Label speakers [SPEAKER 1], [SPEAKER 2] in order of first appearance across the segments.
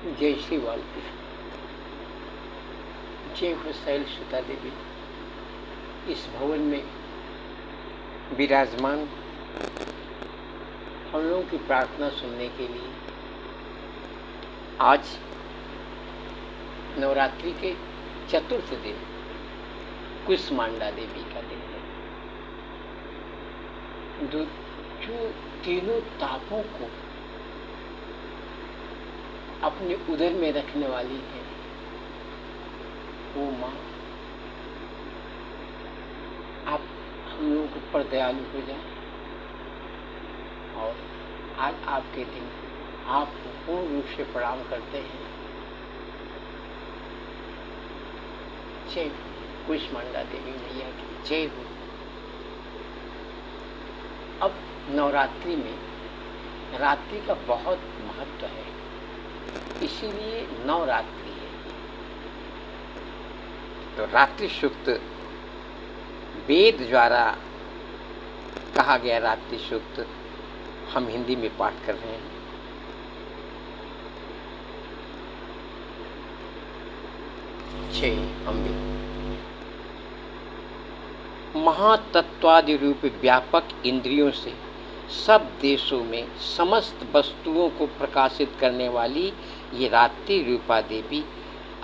[SPEAKER 1] जय श्री वाल्मीकि। जय हो शैल सुता देवी। इस भवन में विराजमान हम लोगों की प्रार्थना सुनने के लिए आज नवरात्रि के चतुर्थ दिन कुष्मांडा देवी का दिन है, जो तीनों तापों को अपने उदर में रखने वाली है। वो माँ आप हम लोगों के ऊपर दयालु हो जाए और आज आपके दिन आपको पूर्ण रूप से प्रणाम करते हैं। जय हो कुष्मांडा देवी मैया की जय हो। अब नवरात्रि में रात्रि का बहुत महत्व है, इसीलिए नवरात्रि है। तो रात्रि सूक्त वेद द्वारा कहा गया रात्रि सूक्त हम हिंदी में पाठ कर रहे हैं। जय अम्बे। महातत्वादि रूप व्यापक इंद्रियों से सब देशों में समस्त वस्तुओं को प्रकाशित करने वाली ये रात्रि रूपा देवी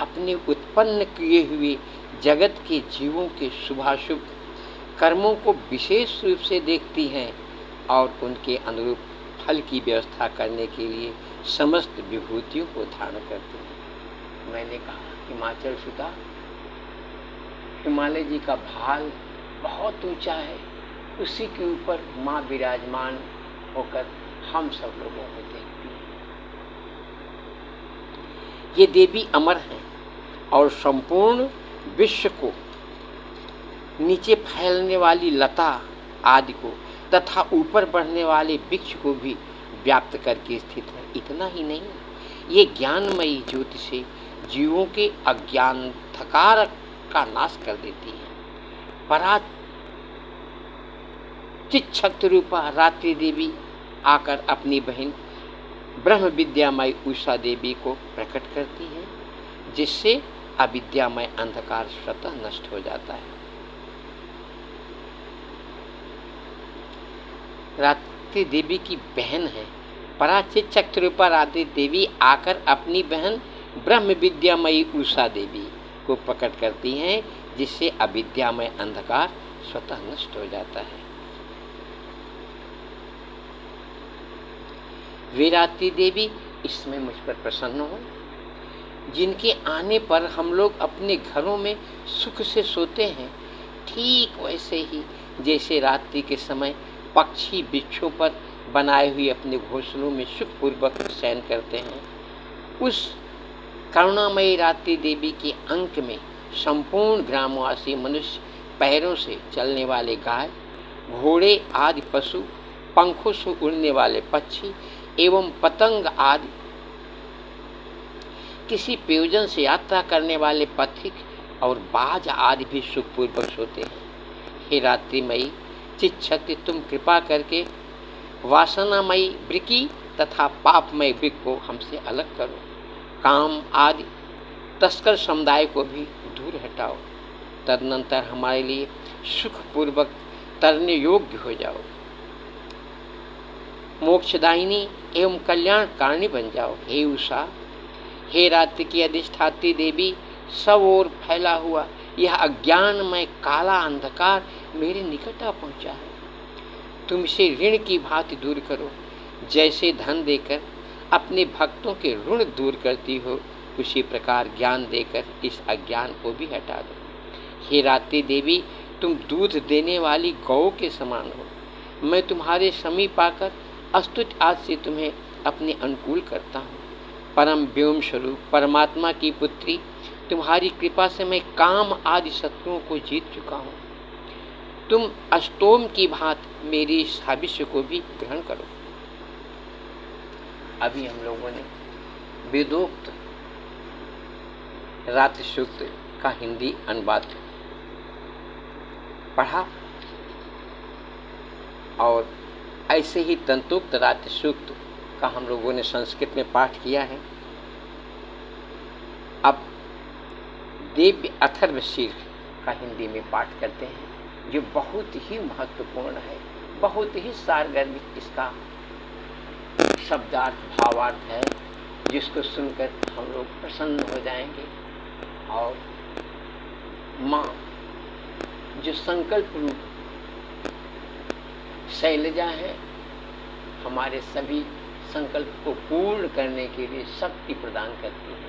[SPEAKER 1] अपने उत्पन्न किए हुए जगत के जीवों के शुभाशुभ कर्मों को विशेष रूप से देखती हैं और उनके अनुरूप फल की व्यवस्था करने के लिए समस्त विभूतियों को धारण करती हैं। मैंने कहा हिमाचल सुता, हिमालय जी का भाल बहुत ऊंचा है, उसी के ऊपर माँ विराजमान होकर हम सब लोगों को देखती है। ये देवी अमर हैं और संपूर्ण विश्व को नीचे फैलने वाली लता आदि को तथा ऊपर बढ़ने वाले वृक्ष को भी व्याप्त करके स्थित है। इतना ही नहीं, ये ज्ञानमयी ज्योति से जीवों के अज्ञान अंधकार का नाश कर देती है। पराचित रूपा रात्रि देवी आकर अपनी बहन ब्रह्म विद्यामय उषा देवी को प्रकट करती है, जिससे अविद्यामय अंधकार स्वतः नष्ट हो जाता है। रात्रि देवी की बहन है। पराचित चक्रूपा रात्रि देवी आकर अपनी बहन ब्रह्म विद्यामयी उषा देवी को प्रकट करती हैं, जिससे अविद्यामय अंधकार स्वतः नष्ट हो जाता है। वे रात्रि देवी इसमें मुझ पर प्रसन्न हो, जिनके आने पर हम लोग अपने घरों में सुख से सोते हैं, ठीक वैसे ही जैसे रात्रि के समय पक्षी वृक्षों पर बनाए हुए अपने घोंसलों में सुखपूर्वक शयन करते हैं। उस करुणामयी रात्रि देवी के अंक में संपूर्ण ग्रामवासी मनुष्य, पैरों से चलने वाले गाय, घोड़े आदि पशु, पंखों से उड़ने वाले पक्षी एवं पतंग आदि, किसी प्रयोजन से यात्रा करने वाले पथिक और बाज आदि भी सुखपूर्वक सोते हैं। हे रात्रिमयी चित शक्ति, तुम कृपा करके वासनामयी वृक्की तथा पापमय वृक्क को हमसे अलग करो। काम आदि तस्कर समुदाय को भी दूर हटाओ। तदनंतर हमारे लिए सुखपूर्वक तरने योग्य हो जाओ। मोक्षदायिनी एवं कल्याणकारिणी बन जाओ। हे उषा, हे रात्रि की अधिष्ठात्री देवी, सब ओर फैला हुआ यह अज्ञानमय काला अंधकार मेरे निकट आ पहुंचा है। तुम इसे ऋण की भांति दूर करो। जैसे धन देकर अपने भक्तों के ऋण दूर करती हो, उसी प्रकार ज्ञान देकर इस अज्ञान को भी हटा दो। हे रात्रि देवी, तुम दूध देने वाली गौ के समान हो। मैं तुम्हारे समीप आकर अस्तुत आज से तुम्हें अपने अनुकूल करता हूँ। परम व्योम स्वरूप परमात्मा की पुत्री, तुम्हारी कृपा से मैं काम आदि शत्रुओं को जीत चुका हूँ। तुम अष्टोम की भांति मेरी इस हविष्य को भी ग्रहण करो। अभी हम लोगों ने वेदोक्त रात्रि सूक्त का हिंदी अनुवाद पढ़ा और ऐसे ही तंतोक्त रात्रि सूक्त का हम लोगों ने संस्कृत में पाठ किया है। दिव्य अथर्वशीर्ष का हिंदी में पाठ करते हैं, जो बहुत ही महत्वपूर्ण है, बहुत ही सारगर्भित इसका शब्दार्थ भावार्थ है, जिसको सुनकर हम लोग प्रसन्न हो जाएंगे। और माँ जो संकल्प रूप शैलजा है, हमारे सभी संकल्प को पूर्ण करने के लिए शक्ति प्रदान करती है।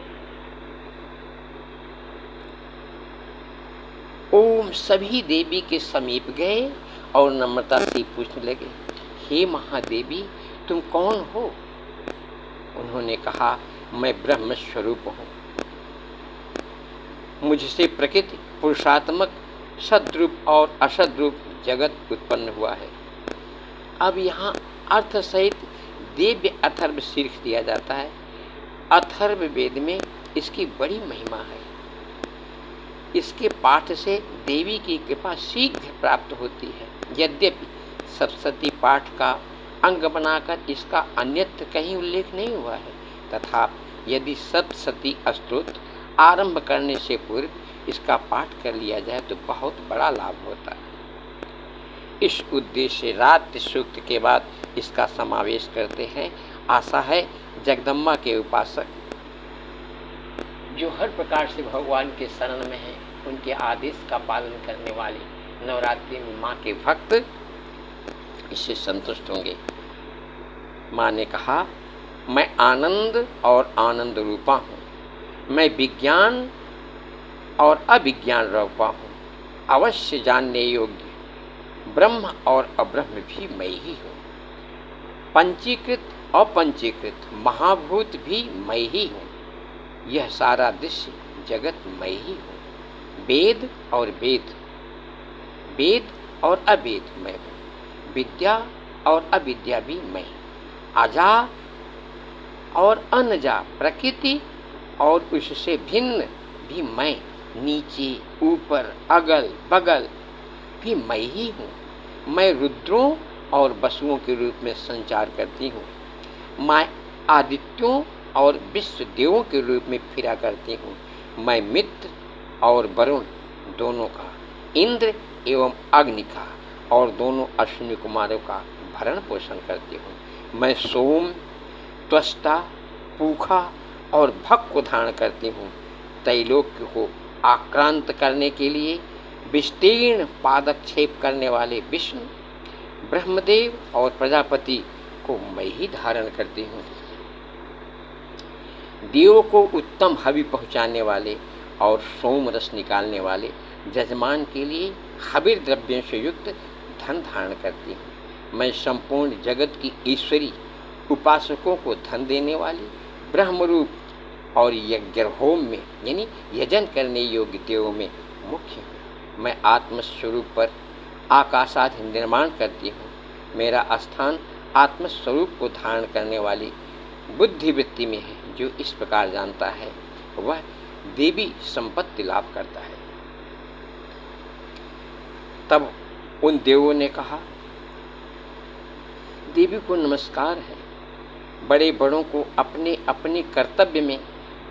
[SPEAKER 1] ओम सभी देवी के समीप गए और नम्रता से पूछने लगे, हे महादेवी तुम कौन हो? उन्होंने कहा, मैं ब्रह्म स्वरूप हूँ। मुझसे प्रकृति, पुरुषात्मक, सद्रूप और असद्रूप जगत उत्पन्न हुआ है। अब यहाँ अर्थ सहित दिव्य अथर्व शीर्ष दिया जाता है। अथर्व वेद में इसकी बड़ी महिमा है। इसके पाठ से देवी की कृपा शीघ्र प्राप्त होती है। यद्यपि सप्तशती पाठ का अंग बनाकर इसका अन्यत्र कहीं उल्लेख नहीं हुआ है, तथा यदि सप्तशती स्तोत्र आरंभ करने से पूर्व इसका पाठ कर लिया जाए तो बहुत बड़ा लाभ होता है। इस उद्देश्य से रात्रि सूक्त के बाद इसका समावेश करते हैं। आशा है जगदम्बा के उपासक जो हर प्रकार से भगवान के शरण में हैं, उनके आदेश का पालन करने वाले नवरात्रि में माँ के भक्त इससे संतुष्ट होंगे। माँ ने कहा, मैं आनंद और आनंद रूपा हूँ, मैं विज्ञान और अविज्ञान रूपा हूँ, अवश्य जानने योग्य ब्रह्म और अब्रह्म भी मैं ही हूँ, पंचीकृत अपंचीकृत महाभूत भी मैं ही हूँ, यह सारा दृश्य जगत मैं ही हूँ, वेद और वेद, वेद और अवेद मैं हूँ, विद्या और अविद्या भी मैं, अजा और अनजा, प्रकृति और उससे भिन्न भी मैं, नीचे ऊपर अगल बगल भी मैं ही हूँ। मैं रुद्रों और वसुओं के रूप में संचार करती हूँ। मैं आदित्यों और विश्व देवों के रूप में फिरा करती हूँ। मैं मित्र और वरुण दोनों का, इंद्र एवं अग्नि का और दोनों अश्विनी कुमारों का भरण पोषण करती हूँ। मैं सोम, त्वष्टा, पूखा और भक को धारण करती हूँ। त्रैलोक्य को आक्रांत करने के लिए विस्तीर्ण पादक्षेप करने वाले विष्णु, ब्रह्मदेव और प्रजापति को मैं ही धारण करती हूँ। देवों को उत्तम हवि पहुँचाने वाले और सोम रस निकालने वाले जजमान के लिए हविर द्रव्यों से युक्त धन धारण करती हूँ। मैं संपूर्ण जगत की ईश्वरी उपासकों को धन देने वाली ब्रह्मरूप और यज्ञ होम में यानी यजन करने योग्य देवों में मुख्य हूँ। मैं आत्मस्वरूप पर आकाशादि निर्माण करती हूँ। मेरा स्थान आत्मस्वरूप को धारण करने वाली बुद्धिवृत्ति में है। जो इस प्रकार जानता है वह देवी संपत्ति लाभ करता है। तब उन देवों ने कहा, देवी को नमस्कार है। बड़े बड़ों को अपने अपने कर्तव्य में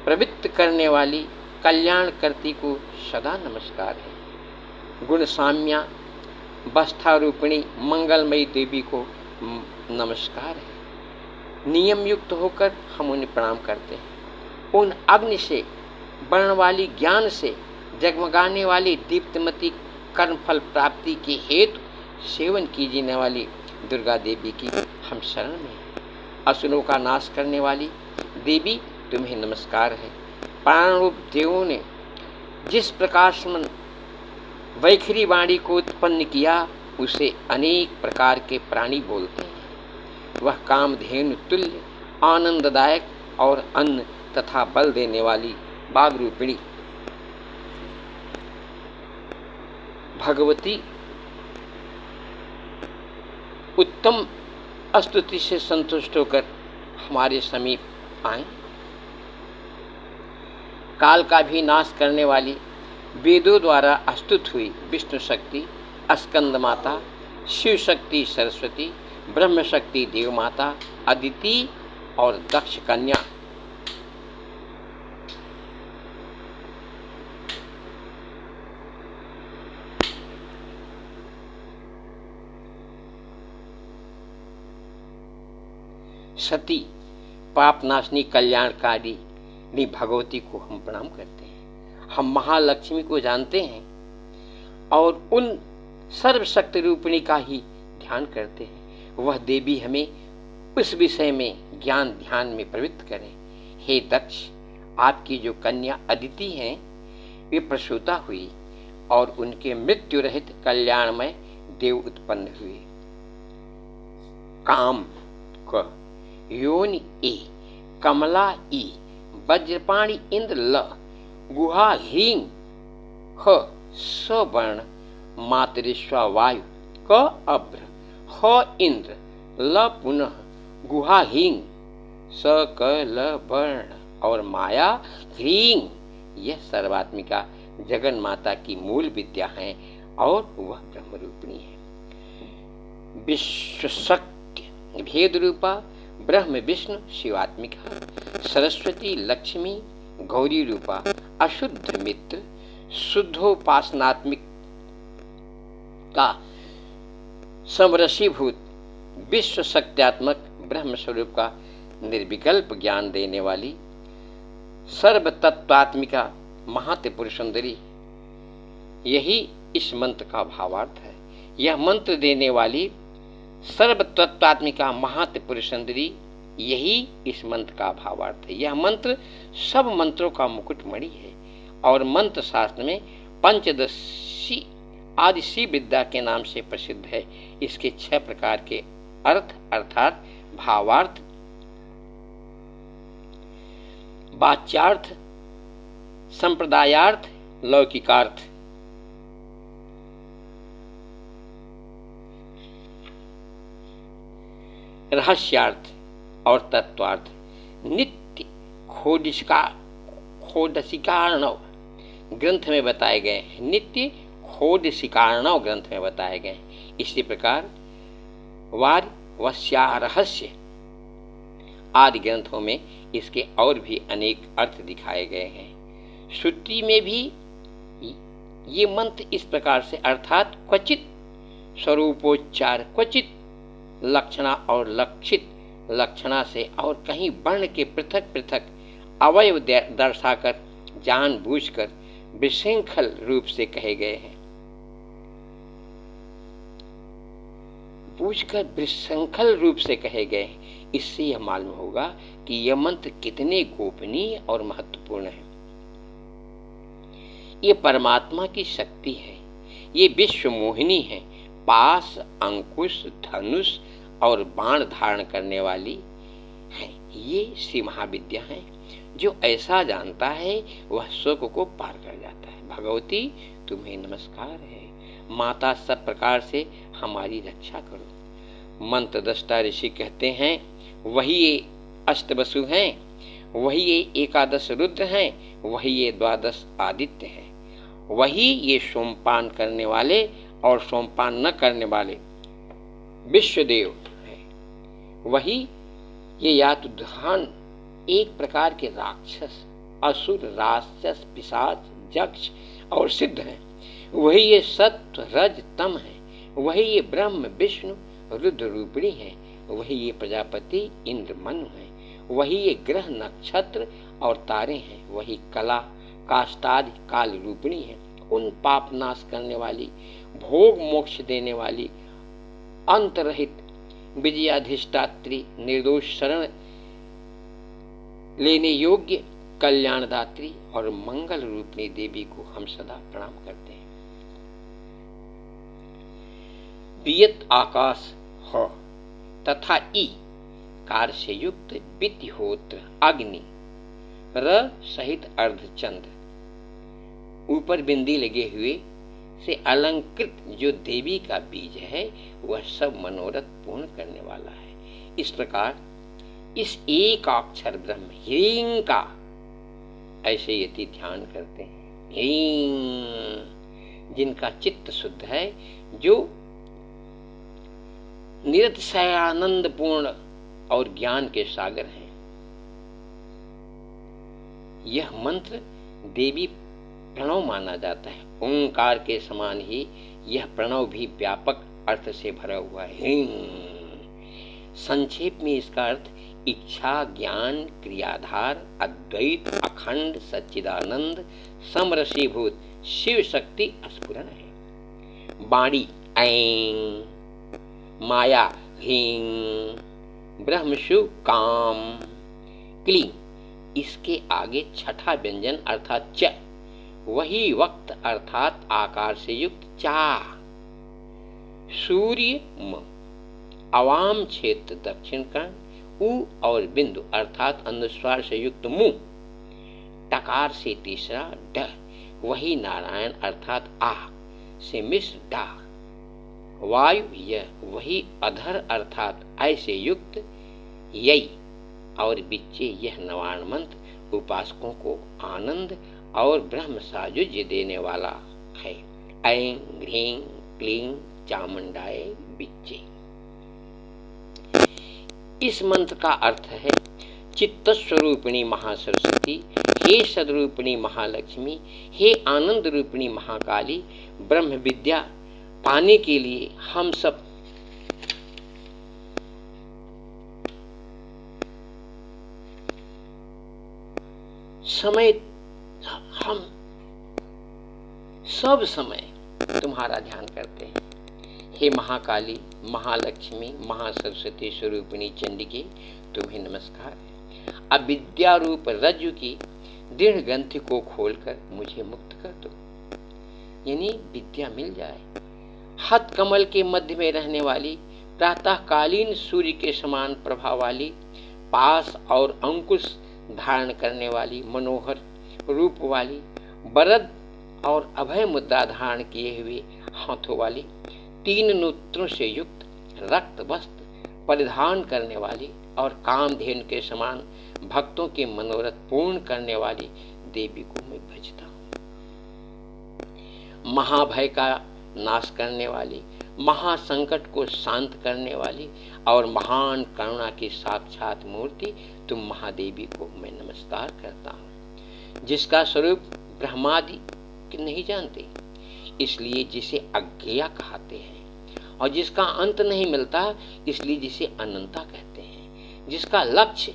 [SPEAKER 1] प्रवृत्त करने वाली कल्याण करती को सदा नमस्कार है। गुण साम्या वस्थारूपिणी मंगलमयी देवी को नमस्कार है। नियम युक्त होकर हम उन्हें प्रणाम करते हैं। उन अग्नि से बढ़ने वाली, ज्ञान से जगमगाने वाली, दीप्तमती कर्मफल प्राप्ति के हेतु सेवन की जाने वाली दुर्गा देवी की हम शरण में हैं। असुरों का नाश करने वाली देवी तुम्हें नमस्कार है। प्राण रूप देवों ने जिस प्रकाशमान वैखरी वाणी को उत्पन्न किया उसे अनेक प्रकार के प्राणी बोलते हैं। वह कामधेनु तुल्य आनंददायक और अन्न तथा बल देने वाली बाघ रूपिणी भगवती उत्तम स्तुति से संतुष्ट होकर हमारे समीप आए। काल का भी नाश करने वाली वेदों द्वारा स्तुत हुई विष्णु शक्ति स्कंद माता, शिव शक्ति सरस्वती, ब्रह्म शक्ति देव माता, अदिति और दक्ष कन्या सती, पापनाशनी, कल्याणकारी भगवती को हम प्रणाम करते हैं। हम महालक्ष्मी को जानते हैं और उन सर्वशक्ति रूपिणी का ही ध्यान करते हैं। वह देवी हमें उस विषय में ज्ञान ध्यान में प्रवृत्त करें। हे दक्ष, आपकी जो कन्या अदिति हैं वे प्रसूता हुई और उनके मृत्यु रहित कल्याणमय देव उत्पन्न हुए। काम क, योनि ए, कमला ई, वज्रपाणी इंद्र ल, गुहा ह्रीं ह, स्वर्ण मातरिश्वा वायु, क अभ्र, ह इंद्र, ल पुनः, गुहा ह्रीं, स क ल वर्ण और माया ह्रीं। यह सर्वात्मिका जगन माता की मूल विद्या है और वह ब्रह्म रूपिणी है। विश्व शक्ति भेद रूपा ब्रह्म विष्णु शिवात्मिका, सरस्वती लक्ष्मी गौरी रूपा अशुद्ध मित्र शुद्धोपासनात्मिक का समरसीभूत विश्व शक्त्यात्मक ब्रह्म स्वरूप का निर्विकल्प ज्ञान देने वाली सर्व तत्वात्मिका महात्रिपुर सुंदरी, यही इस मंत्र का भावार्थ है। यह मंत्र देने वाली सर्व तत्वात्मिका महात्रिपुर सुंदरी, यही इस मंत्र का भावार्थ है। यह मंत्र सब मंत्रों का मुकुटमणि है और मंत्र शास्त्र में पंचदशी आदि सी विद्या के नाम से प्रसिद्ध है। इसके 6 प्रकार के अर्थ अर्थात भावार्थ, वाच्यार्थ, संप्रदायार्थ, लौकिकार्थ। रहस्यार्थ और तत्वार्थ नित्य खोडसिकार्णव ग्रंथ में बताए गए हैं। नित्य खोडसिकार्णव ग्रंथ में बताए गए। इसी प्रकार वार वस्या रहस्य आदि ग्रंथों में इसके और भी अनेक अर्थ दिखाए गए हैं। श्रुति में भी ये मंत्र इस प्रकार से अर्थात क्वचित स्वरूपोच्चार, क्वचित लक्षणा और लक्षित लक्षणा से और कहीं वर्ण के पृथक पृथक अवयव दर्शाकर जानबूझकर विशृंखल रूप से कहे गए हैं। पूछकर विशृंखल रूप से कहे गए हैं। इससे यह मालूम होगा कि यह मंत्र कितने गोपनीय और महत्वपूर्ण है। ये परमात्मा की शक्ति है। ये विश्व मोहिनी है। पास, अंकुश, धनुष और बाण धारण करने वाली है। ये श्री महाविद्या है। जो ऐसा जानता है वह सुख को पार कर जाता है। भगवती तुम्हें नमस्कार है। माता सब प्रकार से हमारी रक्षा करो। मंत्र दृष्टा ऋषि कहते हैं वही ये अष्टवसु हैं, वही ये 11 रुद्र हैं, वही ये 12 आदित्य हैं, वही ये सोमपान करने वाले और सोमपान न करने वाले विश्वदेव हैं, वही ये यातुधान एक प्रकार के राक्षस, असुर, राक्षस, पिशाच, यक्ष और सिद्ध हैं, वही ये सत्व रज तम है, वही ये ब्रह्म विष्णु रुद्र रूपिणी है, वही ये प्रजापति इंद्र मनु है, वही ये ग्रह नक्षत्र और तारे हैं, वही कला काष्ठादि काल रूपिणी है। उन पाप नाश करने वाली, भोग मोक्ष देने वाली, अंतरहित विजयाधिष्ठात्री, निर्दोष शरण लेने योग्य कल्याणदात्री और मंगल रूपिणी देवी को हम सदा प्रणाम करते हैं। वियत आकाश ह तथा ई कार से युक्त वित्तिहोत्र अग्नि र सहित अर्धचंद्र ऊपर बिंदी लगे हुए से अलंकृत जो देवी का बीज है वह सब मनोरथ पूर्ण करने वाला है। इस प्रकार इस एक अक्षर ब्रह्म ह्रीं का ऐसे यदि ध्यान करते हैं, ह्रीं जिनका चित्त शुद्ध है, जो निरतिशयानंद पूर्ण और ज्ञान के सागर हैं, यह मंत्र देवी प्रणव माना जाता है। ओंकार के समान ही यह प्रणव भी व्यापक अर्थ से भरा हुआ है। संक्षेप में इसका अर्थ इच्छा ज्ञान क्रियाधार अद्वैत अखंड सच्चिदानंद समरसीभूत शिव शक्ति स्फुरन है। वाणी ऐं, माया ह्रीं, ब्रह्मशु काम, क्लीं। इसके आगे छठा व्यंजन अर्थात च, वही वक्त अर्थात आकार से युक्त चा, सूर्य म, अवाम क्षेत्र दक्षिण कर्ण, उ और बिंदु अर्थात अनुस्वार से युक्त मुंह, टकार से तीसरा ड, वही नारायण अर्थात आ से मिश्र डा, वायु य, वही अधर अर्थात ऐ से युक्त यई, और बिच्चे यह नवान मंत्र उपासकों को आनंद और ब्रह्म सायुज्य देने वाला है। ऐं ह्रीं क्लीं चामुंडाय बिच्चे। इस मंत्र का अर्थ है चित्त स्वरूपिणी महासरस्वती, हे सदरूपिणी महालक्ष्मी, हे आनंद रूपिणी महाकाली, ब्रह्म विद्या पाने के लिए हम सब हम सब समय तुम्हारा ध्यान करते हैं। हे महाकाली, महालक्ष्मी, महासरस्वती स्वरूपिणी चंडिके, तुम्हें नमस्कार है। अब विद्या रूप रज्जु की दृढ़ ग्रंथि को खोलकर मुझे मुक्त कर दो, यानी विद्या मिल जाए। हथ कमल के मध्य में रहने वाली, प्रातःकालीन सूर्य के समान प्रभा वाली, पास और अंकुश धारण करने वाली, मनोहर रूप वाली, वरद और अभय मुद्रा धारण किए हुए हाथों वाली, तीन नेत्रों से युक्त, रक्त वस्त्र परिधान करने वाली और कामधेनु के समान भक्तों के मनोरथ पूर्ण करने वाली देवी को मैं भजता हूँ। महाभय का नाश करने वाली, महासंकट को शांत करने वाली और महान करुणा की साक्षात मूर्ति तुम महादेवी को मैं नमस्कार करता हूँ, जिसका स्वरूप ब्रह्मादि नहीं जानते, इसलिए जिसे अज्ञेया कहते हैं, और जिसका अंत नहीं मिलता, इसलिए जिसे अनंता कहते हैं, जिसका लक्ष्य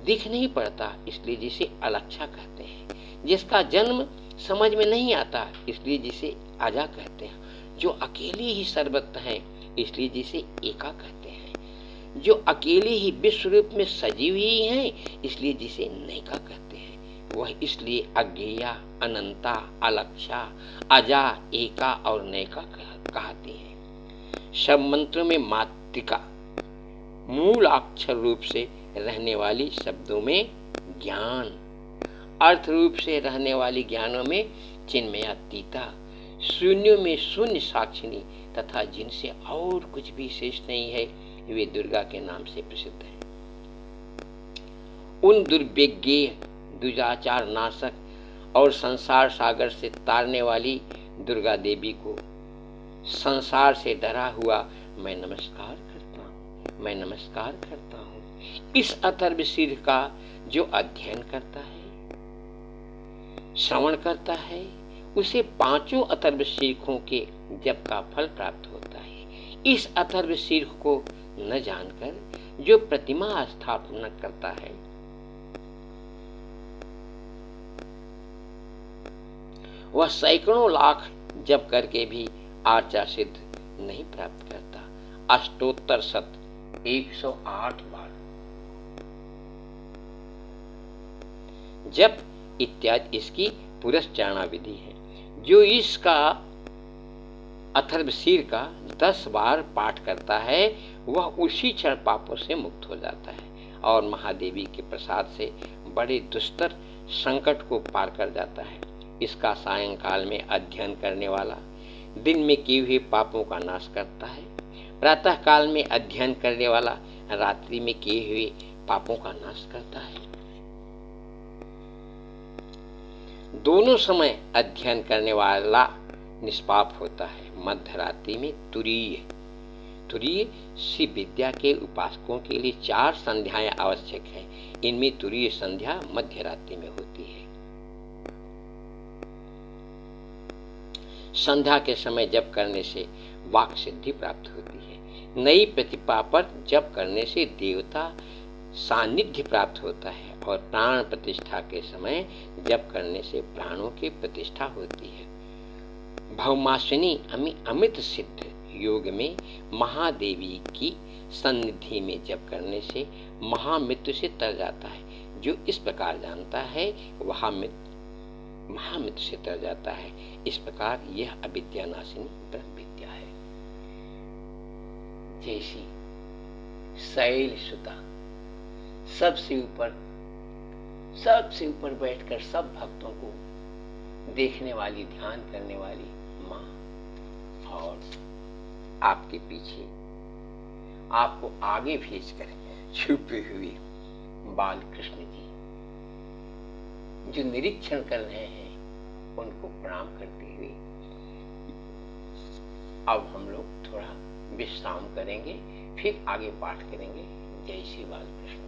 [SPEAKER 1] दिख नहीं पड़ता, इसलिए जिसे अलक्षा कहते हैं, जिसका जन्म समझ में नहीं आता, इसलिए जिसे आजा कहते हैं, जो अकेले ही सर्वत्र हैं, इसलिए जिसे एका कहते हैं, जो अकेले ही विश्व रूप में सजी हुई हैं, इसलिए जिसे नैका कहते हैं, वह इसलिए अज्ञेया, अनंता, अलक्षा, अजा, एका और नैका कहते हैं। सब मंत्रों में मातृका, मूल अक्षर रूप से रहने वाली शब्दों में ज्ञान, अर्थ रूप से रहने वाली ज्ञानों में चिन्मयातीता, शून्यों में शून्य साक्षिणी तथा जिनसे और कुछ भी शेष नहीं है, वे दुर्गा के नाम से प्रसिद्ध हैं। उन दुर्विज्ञ, दुराचार नाशक और संसार सागर से तारने वाली दुर्गा देवी को संसार से डरा हुआ मैं नमस्कार करता हूँ, मैं नमस्कार करता हूँ। इस अथर्वशीर का जो अध्ययन करता है, श्रवण करता है, उसे पांचों अथर्वशीर्षों के जप का फल प्राप्त होता है। इस अथर्वशीर्ष को न जानकर जो प्रतिमा स्थापना करता है, वह सैकड़ों लाख जप करके भी आर्चा सिद्ध नहीं प्राप्त करता। अष्टोत्तर शत 108 बार जप इत्यादि इसकी पुरस्चारणा विधि है। जो इसका अथर्वशीर का 10 बार पाठ करता है, वह उसी क्षण पापों से मुक्त हो जाता है और महादेवी के प्रसाद से बड़े दुस्तर संकट को पार कर जाता है। इसका सायंकाल में अध्ययन करने वाला दिन में किए हुए पापों का नाश करता है, प्रातः काल में अध्ययन करने वाला रात्रि में किए हुए पापों का नाश करता है। दोनों समय अध्ययन करने वाला निष्पाप होता है। मध्य रात्रि में तुरीय शिव विद्या के उपासकों के लिए 4 संध्याएं आवश्यक है। इनमें तुरीय संध्या मध्य रात्रि में होती है। संध्या के समय जप करने से वाक सिद्धि प्राप्त होती है। नई प्रतिभा पर जप करने से देवता सानिध्य प्राप्त होता है और प्राण प्रतिष्ठा के समय जप करने से प्राणों की प्रतिष्ठा होती है। भौमाशिनी अमित सिद्ध योग में महादेवी की सन्निधि में जप करने से महामृत्यु से तर जाता है। जो इस प्रकार जानता है वह महामृत्यु से तर जाता है। इस प्रकार यह अविद्या नाशिनी ब्रह्म विद्या है। जैसी शैल सुता सबसे ऊपर बैठकर सब भक्तों को देखने वाली, ध्यान करने वाली माँ, और आपके पीछे आपको आगे भेजकर छुपे हुए बाल कृष्ण जी जो निरीक्षण कर रहे हैं, उनको प्रणाम करते हुए अब हम लोग थोड़ा विश्राम करेंगे, फिर आगे पाठ करेंगे। जय श्री बाल कृष्ण।